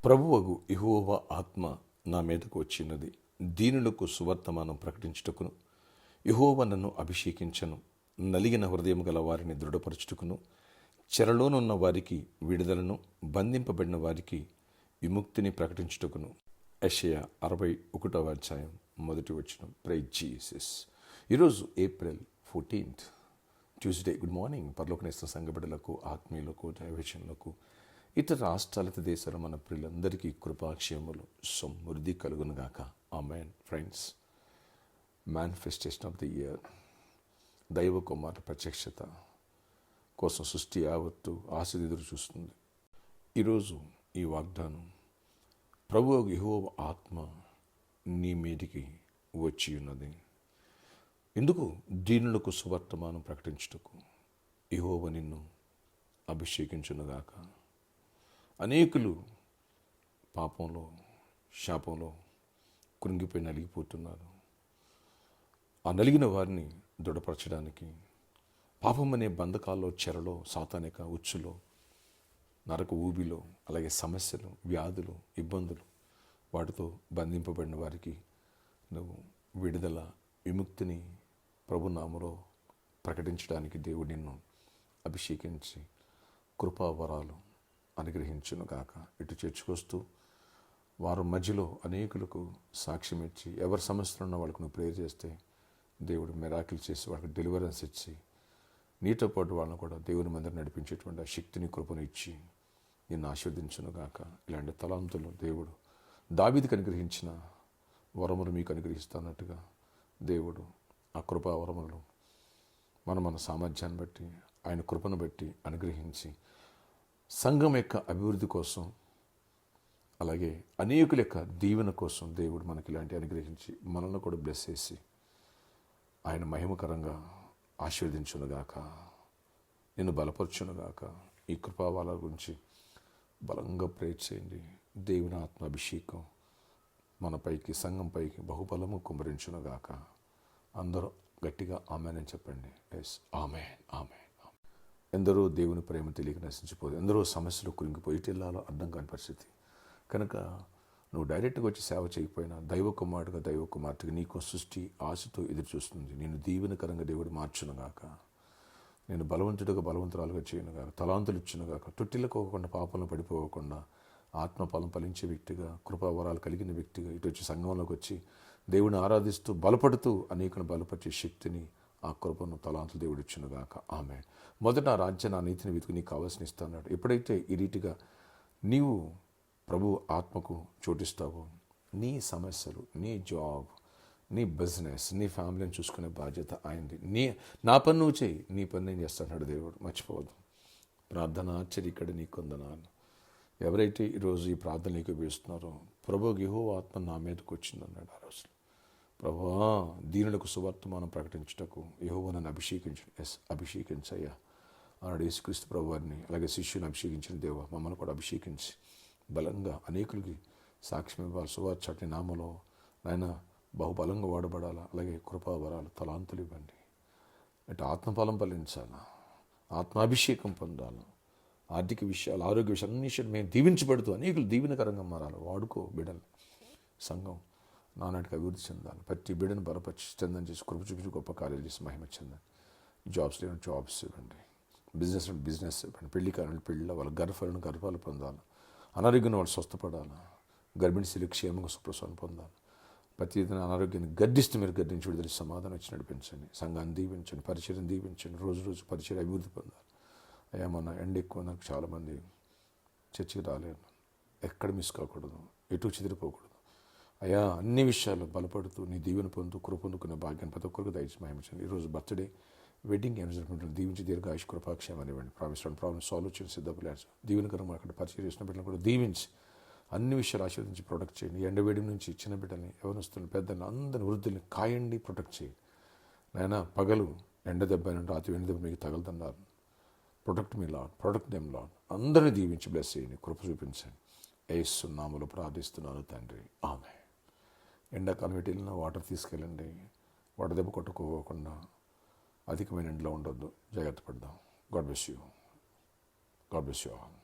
ప్రభువగు యెహోవా ఆత్మ నా మీదకు వచ్చినది, దీనులకు సువర్తమానం ప్రకటించుటకును, యెహోవా నన్ను అభిషేకించను, నలిగిన హృదయం గల వారిని దృఢపరచుటకును, చెరలోనున్న వారికి విడుదలను, బంధింపబడిన వారికి విముక్తిని ప్రకటించుటకును. యెషయా 61వ అధ్యాయం 1వ వచనం. Praise Jesus. ఈరోజు April 14th Tuesday. Good morning. పరలోకనేస్తున్న సంఘబిడ్డలకు, ఆత్మీయులకు, దైవజనులకు, ఇతర రాష్ట్రాల దేశాల మన ప్రియులందరికీ కృపాక్షేమములు సమృద్ధి కలుగునుగాక. ఆమేన్. Friends, manifestation of the year, దైవ కుమారుల ప్రత్యక్షత కోసం సృష్టి యావత్తు ఆశ ఎదురు చూస్తుంది. ఈరోజు ఈ వాగ్దానం, ప్రభువు యెహోవా ఆత్మ నీ మీదికి వచ్చి ఉన్నది. ఎందుకు? దీనులకు సువర్తమానం ప్రకటించుటకు. యెహోవా నిన్ను అభిషేకించునుగాక. అనేకులు పాపంలో, శాపంలో కృంగిపోయి నలిగిపోతున్నారు. ఆ నలిగిన వారిని దృఢపరచడానికి, పాపం అనే బంధకాల్లో, చెరలో, సాతానిక ఉచ్చులో, నరక ఊబిలో, అలాగే సమస్యలు, వ్యాధులు, ఇబ్బందులు, వాటితో బంధింపబడిన వారికి నువ్వు విడుదల, విముక్తిని ప్రభునామములో ప్రకటించడానికి దేవుడు నిన్ను అభిషేకించి కృపావరాలు అనుగ్రహించునుగాక. ఇటు చేర్చుకొస్తూ వారి మధ్యలో అనేకులకు సాక్ష్యం ఇచ్చి, ఎవరి సమస్యలు ఉన్న వాళ్ళకు నువ్వు ప్రేయర్ చేస్తే దేవుడు మిరాకిల్ చేసి వాళ్ళకి డెలివరెన్స్ ఇచ్చి, నీతో పాటు వాళ్ళని కూడా దేవుని మందిరం నడిపించేటువంటి ఆ శక్తిని, కృపను ఇచ్చి నిన్ను ఆశీర్వదించునుగాక. ఇలాంటి తలాంతులు దేవుడు దావీదుకు అనుగ్రహించిన వరములు మీకు అనుగ్రహిస్తున్నట్టుగా దేవుడు ఆ కృపా వరములు మన సామర్థ్యాన్ని బట్టి, ఆయన కృపను బట్టి అనుగ్రహించి సంఘం యొక్క అభివృద్ధి కోసం, అలాగే అనేకుల యొక్క దీవెన కోసం దేవుడు మనకి ఇలాంటి అనుగ్రహించి మనల్ని కూడా బ్లెస్ చేసి ఆయన మహిమకరంగా ఆశీర్వదించునుగాక, నిన్ను బలపరచునుగాక. ఈ కృపావాల గురించి బలంగా ప్రేర్ చేయండి. దేవుని ఆత్మాభిషేకం మనపైకి, సంఘం పైకి బహుబలము కుమ్మరించునుగాక. అందరూ గట్టిగా ఆమెన్ అని చెప్పండి. Yes, amen, amen. ఎందరో దేవుని ప్రేమ తెలియక నశించిపోదు. ఎందరో సమస్యలు కురింగిపోయి ఇటెల్లాలో అర్థం కాని పరిస్థితి. కనుక నువ్వు డైరెక్ట్గా వచ్చి సేవ చేయకపోయినా దైవ కుమారుడుగా, దైవ కుమార్తెగా నీకు సృష్టి ఆశతో ఎదురు చూస్తుంది. నేను దీవెనకరంగా దేవుడు మార్చునుగాక. నేను బలవంతుడుగా, బలవంతురాలుగా చేయనుగాక. తలాంతులు ఇచ్చునుగాక. తొట్టిల్లుకోకుండా, పాపంలో పడిపోకుండా, ఆత్మఫలం ఫలించే వ్యక్తిగా, కృపావరాలు కలిగిన వ్యక్తిగా ఇటు వచ్చి సంఘంలోకి వచ్చి దేవుని ఆరాధిస్తూ, బలపడుతూ అనేకులను బలపరిచే శక్తిని, ఆ కృపను, తలాంతులు దేవుడు ఇచ్చునుగాక. ఆమె మొదట ఆ రాజ్య, నా నీతిని వెతుకు నీకు కావాల్సిన ఇస్తాడు. ఎప్పుడైతే ఈ రీతిగా నీవు ప్రభు ఆత్మకు చోటిస్తావో, నీ సమస్యలు, నీ జాబ్, నీ బిజినెస్, నీ ఫ్యామిలీని చూసుకునే బాధ్యత ఆయనది. నా పని నువ్వు చేయి, నీ పని నేను చేస్తాడు దేవుడు. మర్చిపోవద్దు. ప్రార్థన ఆశ్చర్య ఇక్కడ నీకు వందనాలు. ఎవరైతే ఈరోజు ఈ ప్రార్థన నీకు వేస్తున్నారో, ప్రభు యెహోవా ఆత్మ నా మీదకు వచ్చిందన్నాడు ఆ రోజు. ప్రభువా, దీనులకు సువర్తమానం ప్రకటించుటకు యెహోవా నన్ను అభిషేకించు. ఎస్, అభిషేకించయ్యా అన్నాడు యేసుక్రీస్తు ప్రభువారిని. అలాగే శిష్యుని అభిషేకించిన దేవా, మమ్మల్ని కూడా అభిషేకించి బలంగా అనేకులకి సాక్ష్యం ఇవ్వాలి. సువార్చటి నామలో నాయన బహుబలంగా వాడబడాలా. అలాగే కృపావరాలు, తలాంతులు ఇవ్వండి. అంటే ఆత్మఫలం ఫలించాలా, ఆత్మాభిషేకం పొందాలి. ఆర్థిక విషయాలు, ఆరోగ్య విషయాలు, అన్ని విషయాలు మేము దీవించబడుతూ అనేకులు దీవెనకరంగా మారాలి. వాడుకో బిడ్డలు. సంఘం నానాటికి అభివృద్ధి చెందాలి. ప్రతి బిడ్డను బలపరిచి చెందని చేసి, కృప చూపించి గొప్ప కార్యాలు చేసి మహిమ చెందండి. జాబ్స్ లేని జాబ్స్ ఇవ్వండి. బిజినెస్ బిజినెస్ ఇవ్వండి. పెళ్లి కాని పెళ్ళి, వాళ్ళ గర్భాలు పొందాలి. అనారోగ్యం వాళ్ళు స్వస్థపడాలి. గర్భిణీ స్త్రీలు క్షేమంగా సుప్రసవం పొందాలి. ప్రతి అనారోగ్యాన్ని గద్దిస్తూ మీరు గద్దించి విడుదల సమాధానం ఇచ్చి నడిపించండి. సంఘాన్ని దీవించండి, పరిచయం దీవించండి. రోజు రోజు పరిచయం అభివృద్ధి పొందాలి. అయ్యా, మన ఎండ ఎక్కువ, నాకు చాలామంది చర్చికి రాలేరు. ఎక్కడ మిస్ కాకూడదు, ఎటు చెదిరిపోకూడదు. అయ్యా, అన్ని విషయాలు బలపడుతూ నీ దీవెన పొందు, కృప పొందుకునే భాగ్యాన్ని ప్రతి ఒక్కరికి దయచేసి మహిమించండి. ఈరోజు బర్త్డే, వెడ్డింగ్ యానివర్సరీ దీవించి దీర్ఘాయుష్ కృపాక్షేమాన్ని ఇవ్వండి. ప్రాబ్లమ్ సాల్వ్ చేసి సిద్ధపడారు. దీవెనకరంగా అక్కడ పరిచయం చేసిన బిడ్డలను కూడా దీవించి అన్ని విషయాలు ఆశీర్వదించి ప్రొటెక్ట్ చేయండి. ఎండవేడి నుంచి చిన్న బిడ్డల్ని, యవనస్తులను, పెద్దల్ని, అందరిని, వృద్ధుల్ని కాయండి, ప్రొటెక్ట్ చేయండి. నాయన పగలు ఎండ దెబ్బ, రాత్రి ఎండ దెబ్బ మీకు తగలుతున్నారు. Protect me Lord, protect them Lord. అందరినీ దీవించి బ్లెస్ చేయండి, కృప చూపించండి. యేసు నామములో ప్రార్థిస్తున్నాను తండ్రి, ఆమె. ఎండాకాలం ఎటు వెళ్ళినా వాటర్ తీసుకెళ్ళండి. వాటర్ దెబ్బ కొట్టుకోకుండా అధికమైన ఎండలో ఉండొద్దు. జాగ్రత్త పడదాం. God bless you. God bless you all.